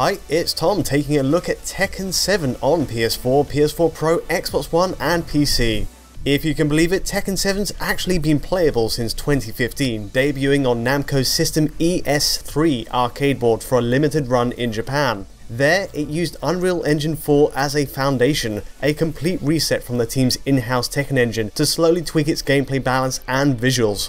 Hi, it's Tom taking a look at Tekken 7 on PS4, PS4 Pro, Xbox One and PC. If you can believe it, Tekken 7's actually been playable since 2015, debuting on Namco's System ES3 arcade board for a limited run in Japan. There, it used Unreal Engine 4 as a foundation, a complete reset from the team's in-house Tekken engine to slowly tweak its gameplay balance and visuals.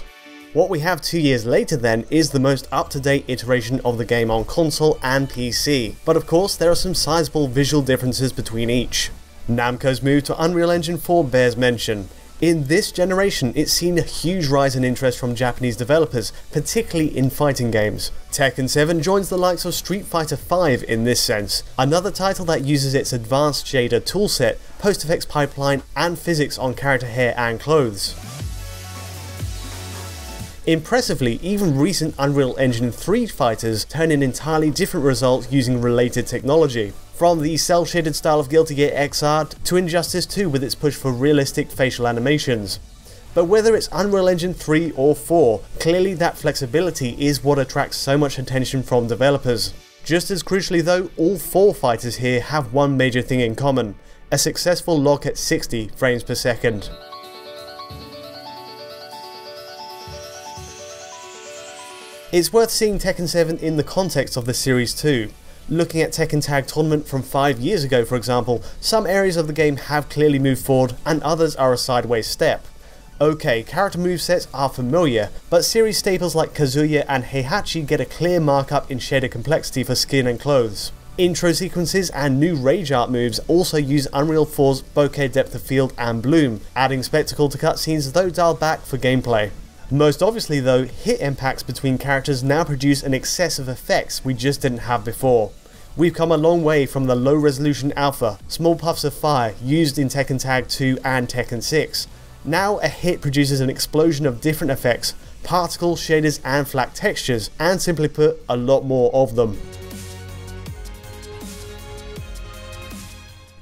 What we have 2 years later then is the most up-to-date iteration of the game on console and PC, but of course there are some sizable visual differences between each. Namco's move to Unreal Engine 4 bears mention. In this generation, it's seen a huge rise in interest from Japanese developers, particularly in fighting games. Tekken 7 joins the likes of Street Fighter V in this sense, another title that uses its advanced shader toolset, post-effects pipeline and physics on character hair and clothes. Impressively, even recent Unreal Engine 3 fighters turn in entirely different results using related technology. From the cel-shaded style of Guilty Gear XR to Injustice 2 with its push for realistic facial animations. But whether it's Unreal Engine 3 or 4, clearly that flexibility is what attracts so much attention from developers. Just as crucially though, all 4 fighters here have one major thing in common: a successful lock at 60 frames per second. It's worth seeing Tekken 7 in the context of the series too. Looking at Tekken Tag Tournament from 5 years ago for example, some areas of the game have clearly moved forward and others are a sideways step. Okay, character movesets are familiar, but series staples like Kazuya and Heihachi get a clear markup in shader complexity for skin and clothes. Intro sequences and new rage art moves also use Unreal 4's bokeh depth of field and bloom, adding spectacle to cutscenes though dialed back for gameplay. Most obviously though, hit impacts between characters now produce an excess of effects we just didn't have before. We've come a long way from the low resolution alpha, small puffs of fire used in Tekken Tag 2 and Tekken 6. Now a hit produces an explosion of different effects, particles, shaders and flat textures, and simply put, a lot more of them.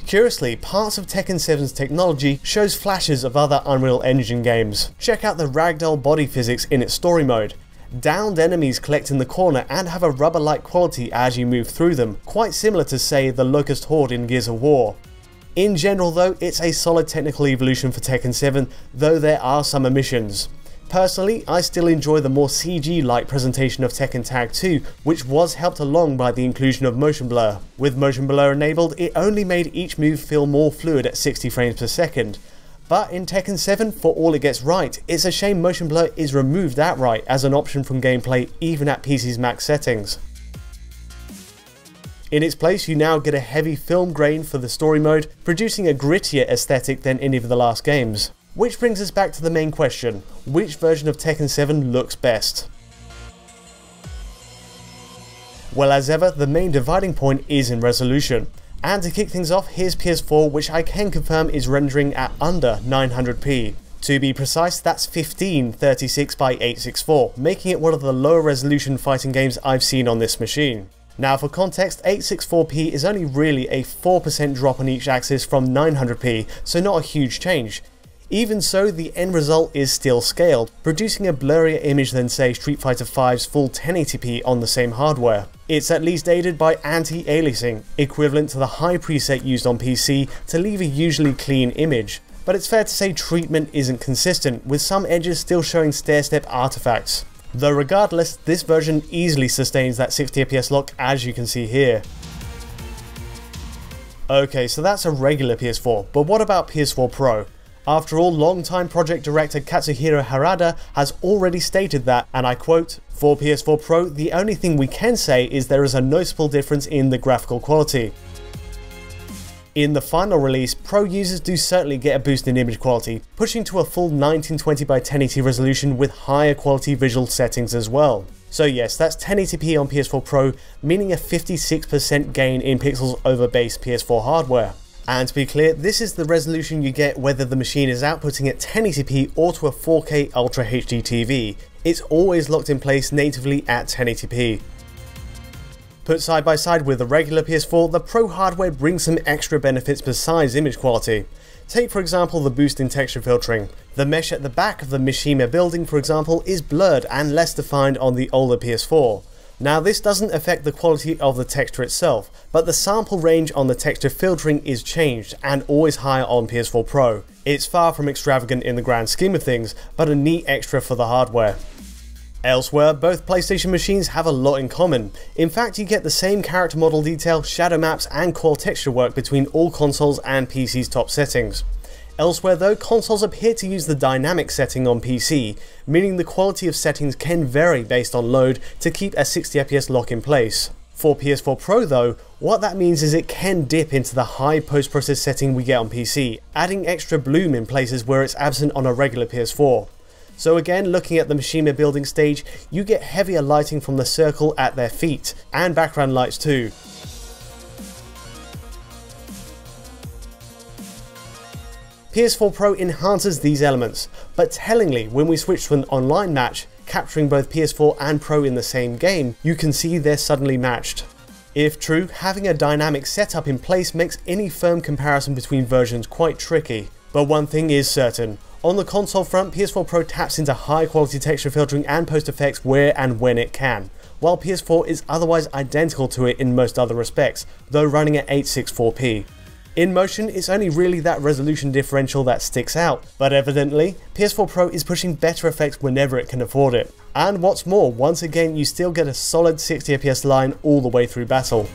Curiously, parts of Tekken 7's technology shows flashes of other Unreal Engine games. Check out the ragdoll body physics in its story mode. Downed enemies collect in the corner and have a rubber-like quality as you move through them, quite similar to say the Locust Horde in Gears of War. In general though, it's a solid technical evolution for Tekken 7, though there are some omissions. Personally, I still enjoy the more CG-like presentation of Tekken Tag 2, which was helped along by the inclusion of motion blur. With motion blur enabled, it only made each move feel more fluid at 60 frames per second. But in Tekken 7, for all it gets right, it's a shame motion blur is removed outright as an option from gameplay even at PC's max settings. In its place, you now get a heavy film grain for the story mode, producing a grittier aesthetic than any of the last games. Which brings us back to the main question: which version of Tekken 7 looks best? Well, as ever, the main dividing point is in resolution. And to kick things off, here's PS4, which I can confirm is rendering at under 900p. To be precise, that's 1536 by 864, making it one of the lower resolution fighting games I've seen on this machine. Now for context, 864p is only really a 4% drop on each axis from 900p, so not a huge change. Even so, the end result is still scaled, producing a blurrier image than say Street Fighter V's full 1080p on the same hardware. It's at least aided by anti-aliasing, equivalent to the high preset used on PC to leave a usually clean image. But it's fair to say treatment isn't consistent, with some edges still showing stair-step artifacts. Though regardless, this version easily sustains that 60fps lock as you can see here. Okay, so that's a regular PS4, but what about PS4 Pro? After all, longtime project director Katsuhiro Harada has already stated that, and I quote, "For PS4 Pro, the only thing we can say is there is a noticeable difference in the graphical quality." In the final release, Pro users do certainly get a boost in image quality, pushing to a full 1920 by 1080 resolution with higher quality visual settings as well. So yes, that's 1080p on PS4 Pro, meaning a 56% gain in pixels over base PS4 hardware. And to be clear, this is the resolution you get whether the machine is outputting at 1080p or to a 4K Ultra HD TV. It's always locked in place natively at 1080p. Put side by side with the regular PS4, the Pro hardware brings some extra benefits besides image quality. Take for example the boost in texture filtering. The mesh at the back of the Mishima building for example is blurred and less defined on the older PS4. Now this doesn't affect the quality of the texture itself, but the sample range on the texture filtering is changed and always higher on PS4 Pro. It's far from extravagant in the grand scheme of things, but a neat extra for the hardware. Elsewhere, both PlayStation machines have a lot in common. In fact, you get the same character model detail, shadow maps and core texture work between all consoles and PC's top settings. Elsewhere though, consoles appear to use the dynamic setting on PC, meaning the quality of settings can vary based on load to keep a 60fps lock in place. For PS4 Pro though, what that means is it can dip into the high post-process setting we get on PC, adding extra bloom in places where it's absent on a regular PS4. So again, looking at the machinima building stage, you get heavier lighting from the circle at their feet, and background lights too. PS4 Pro enhances these elements, but tellingly, when we switch to an online match, capturing both PS4 and Pro in the same game, you can see they're suddenly matched. If true, having a dynamic setup in place makes any firm comparison between versions quite tricky. But one thing is certain, on the console front, PS4 Pro taps into high quality texture filtering and post effects where and when it can, while PS4 is otherwise identical to it in most other respects, though running at 864p. In motion, it's only really that resolution differential that sticks out, but evidently, PS4 Pro is pushing better effects whenever it can afford it. And what's more, once again you still get a solid 60fps line all the way through battle.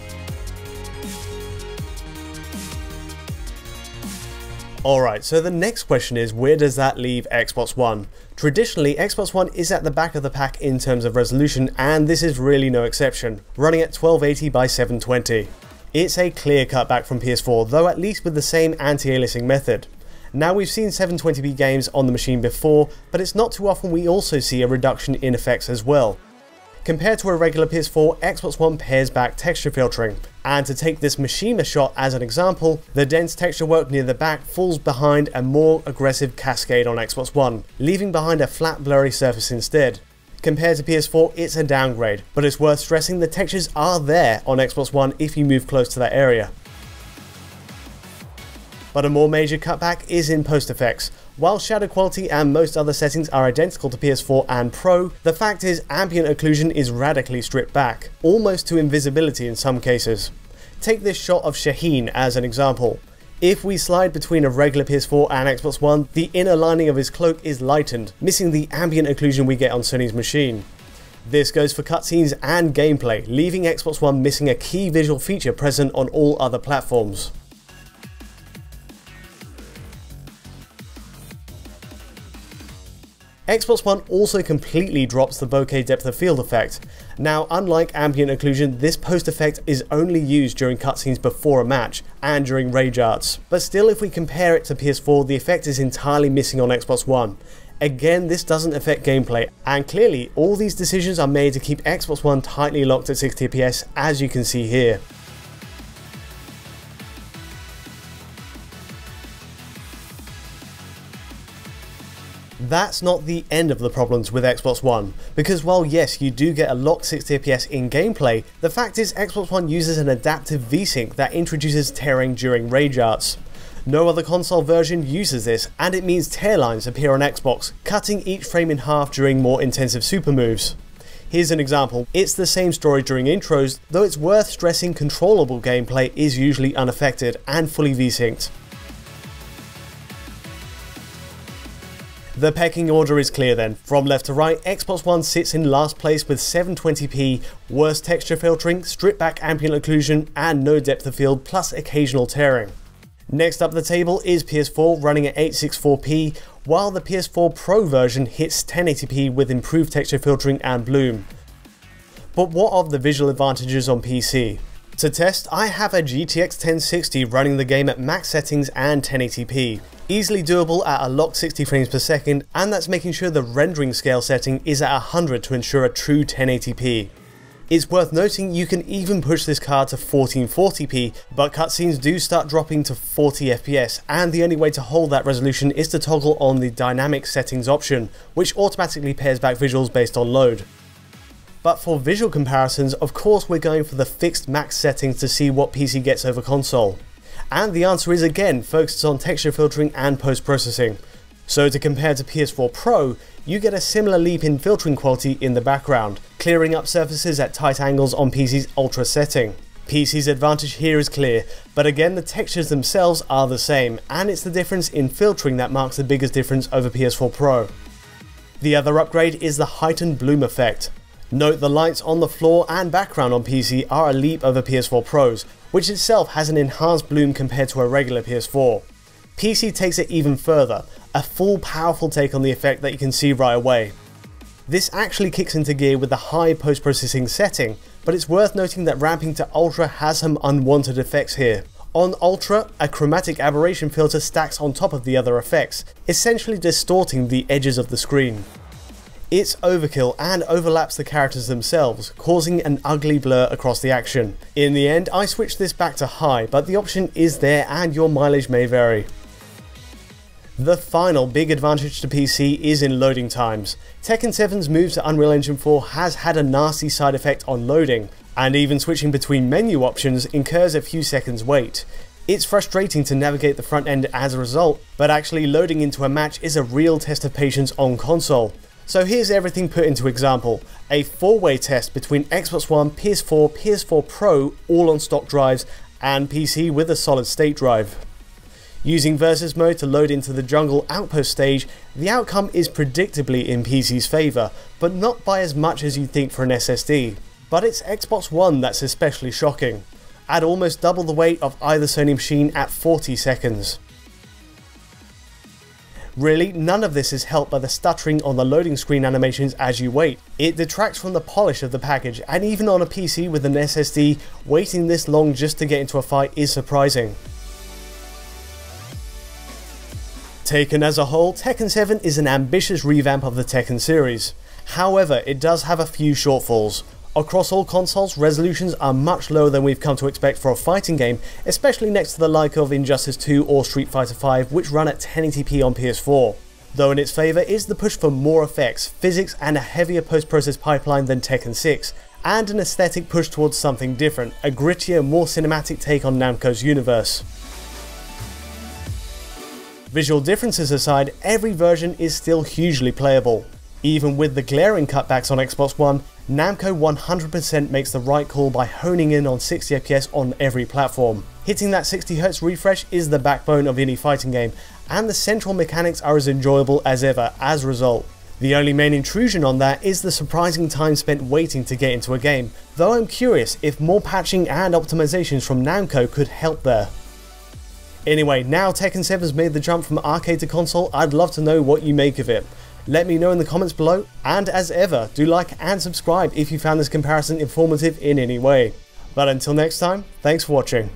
Alright, so the next question is, where does that leave Xbox One? Traditionally, Xbox One is at the back of the pack in terms of resolution, and this is really no exception, running at 1280 by 720. It's a clear cutback from PS4, though at least with the same anti-aliasing method. Now we've seen 720p games on the machine before, but it's not too often we also see a reduction in effects as well. Compared to a regular PS4, Xbox One pares back texture filtering, and to take this machinima shot as an example, the dense texture work near the back falls behind a more aggressive cascade on Xbox One, leaving behind a flat blurry surface instead. Compared to PS4, it's a downgrade, but it's worth stressing the textures are there on Xbox One if you move close to that area. But a more major cutback is in post effects. While shadow quality and most other settings are identical to PS4 and Pro, the fact is ambient occlusion is radically stripped back, almost to invisibility in some cases. Take this shot of Shaheen as an example. If we slide between a regular PS4 and Xbox One, the inner lining of his cloak is lightened, missing the ambient occlusion we get on Sony's machine. This goes for cutscenes and gameplay, leaving Xbox One missing a key visual feature present on all other platforms. Xbox One also completely drops the bokeh depth of field effect. Now, unlike ambient occlusion, this post effect is only used during cutscenes before a match and during rage arts. But still, if we compare it to PS4, the effect is entirely missing on Xbox One. Again, this doesn't affect gameplay, and clearly all these decisions are made to keep Xbox One tightly locked at 60fps, as you can see here. That's not the end of the problems with Xbox One, because while yes, you do get a locked 60fps in gameplay, the fact is Xbox One uses an adaptive VSync that introduces tearing during rage arts. No other console version uses this, and it means tear lines appear on Xbox, cutting each frame in half during more intensive super moves. Here's an example. It's the same story during intros, though it's worth stressing controllable gameplay is usually unaffected and fully VSynced. The pecking order is clear then. From left to right, Xbox One sits in last place with 720p, worse texture filtering, stripped back ambient occlusion, and no depth of field plus occasional tearing. Next up the table is PS4 running at 864p, while the PS4 Pro version hits 1080p with improved texture filtering and bloom. But what of the visual advantages on PC? To test, I have a GTX 1060 running the game at max settings and 1080p. Easily doable at a locked 60 frames per second, and that's making sure the rendering scale setting is at 100 to ensure a true 1080p. It's worth noting you can even push this card to 1440p, but cutscenes do start dropping to 40fps, and the only way to hold that resolution is to toggle on the dynamic settings option, which automatically pairs back visuals based on load. But for visual comparisons, of course we're going for the fixed max settings to see what PC gets over console. And the answer is again focused on texture filtering and post-processing. So to compare to PS4 Pro, you get a similar leap in filtering quality in the background, clearing up surfaces at tight angles on PC's Ultra setting. PC's advantage here is clear, but again the textures themselves are the same, and it's the difference in filtering that marks the biggest difference over PS4 Pro. The other upgrade is the heightened bloom effect. Note the lights on the floor and background on PC are a leap over PS4 Pro's, which itself has an enhanced bloom compared to a regular PS4. PC takes it even further, a full powerful take on the effect that you can see right away. This actually kicks into gear with the high post-processing setting, but it's worth noting that ramping to Ultra has some unwanted effects here. On Ultra, a chromatic aberration filter stacks on top of the other effects, essentially distorting the edges of the screen. It's overkill and overlaps the characters themselves, causing an ugly blur across the action. In the end, I switched this back to high, but the option is there and your mileage may vary. The final big advantage to PC is in loading times. Tekken 7's move to Unreal Engine 4 has had a nasty side effect on loading, and even switching between menu options incurs a few seconds wait. It's frustrating to navigate the front end as a result, but actually loading into a match is a real test of patience on console. So here's everything put into example, a 4-way test between Xbox One, PS4, PS4 Pro, all on stock drives, and PC with a solid state drive. Using Versus mode to load into the jungle outpost stage, the outcome is predictably in PC's favour, but not by as much as you'd think for an SSD. But it's Xbox One that's especially shocking, at almost double the weight of either Sony machine at 40 seconds. Really, none of this is helped by the stuttering on the loading screen animations as you wait. It detracts from the polish of the package, and even on a PC with an SSD, waiting this long just to get into a fight is surprising. Taken as a whole, Tekken 7 is an ambitious revamp of the Tekken series. However, it does have a few shortfalls. Across all consoles, resolutions are much lower than we've come to expect for a fighting game, especially next to the like of Injustice 2 or Street Fighter V, which run at 1080p on PS4. Though in its favour is the push for more effects, physics and a heavier post-process pipeline than Tekken 6, and an aesthetic push towards something different, a grittier, more cinematic take on Namco's universe. Visual differences aside, every version is still hugely playable. Even with the glaring cutbacks on Xbox One, Namco 100% makes the right call by honing in on 60fps on every platform. Hitting that 60Hz refresh is the backbone of any fighting game, and the central mechanics are as enjoyable as ever as a result. The only main intrusion on that is the surprising time spent waiting to get into a game, though I'm curious if more patching and optimizations from Namco could help there. Anyway, now Tekken 7's made the jump from arcade to console, I'd love to know what you make of it. Let me know in the comments below, and as ever, do like and subscribe if you found this comparison informative in any way. But until next time, thanks for watching.